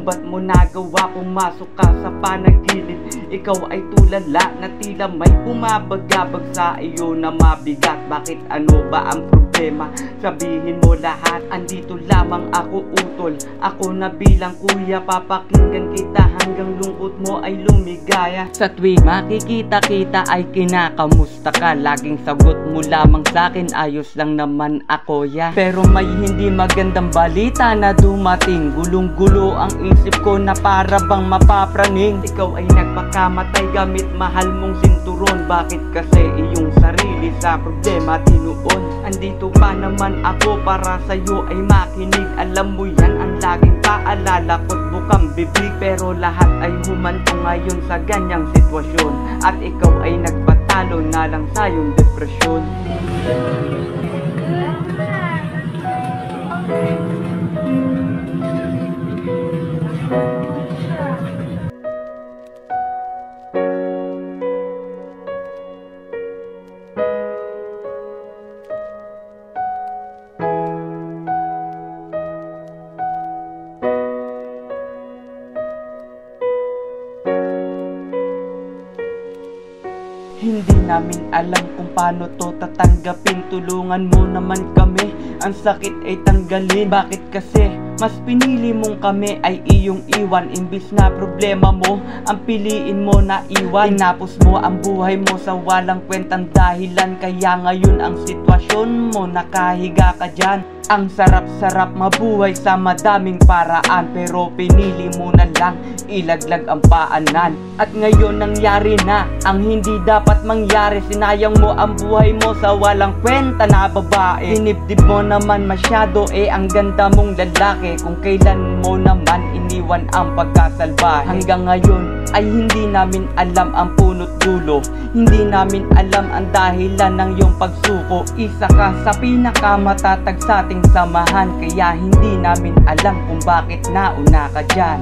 ba't mo nagawa? Pumasok ka sa panaginip, ikaw ay tulala na tila may bumabagabag sa iyo na mabigat. Bakit ano ba ang problema? Sabihin mo lahat, andito lamang ako utol. Ako na bilang kuya, papakinggan kita hanggang lungkot mo ay lumigaya. Sa tuwing makikita-kita ay kinakamusta ka, laging sagot mo lamang sa'kin, ayos lang naman ako ya. Pero may hindi magandang balita na dumating, gulong-gulo ang isip ko na para bang mapapraning. Ikaw ay nagpakamatay gamit mahal mong sinturon. Bakit kasi iyong sarili sa problema tinuon? Andito pa naman ako para sa'yo ay makinig. Alam mo yan ang laging paalala ko't bukang bibig. Pero lahat ay humanto ngayon sa ganyang sitwasyon, at ikaw ay nagpatalo na lang sa iyong depresyon. Hindi namin alam kung paano to tatanggapin. Tulungan mo naman kami, ang sakit ay tanggalin. Bakit kasi mas pinili mong kami ay iyong iwan? Imbis na problema mo, ang piliin mo na iwan. Tinapos mo ang buhay mo sa walang kwentang dahilan. Kaya ngayon ang sitwasyon mo, nakahiga ka dyan. Ang sarap-sarap mabuhay sa madaming paraan, pero pinili mo na lang ilaglag ang paanan. At ngayon nangyari na ang hindi dapat mangyari. Sinayang mo ang buhay mo sa walang kwenta na babae. Dinibdib mo naman masyado ang ganda mong lalaki, kung kailan mo naman iniwan ang pagkasalbahe. Hanggang ngayon ay hindi namin alam ang punot dulo, hindi namin alam ang dahilan ng iyong pagsuko. Isa ka sa pinakamatatag sa ating samahan, kaya hindi namin alam kung bakit nauna ka dyan.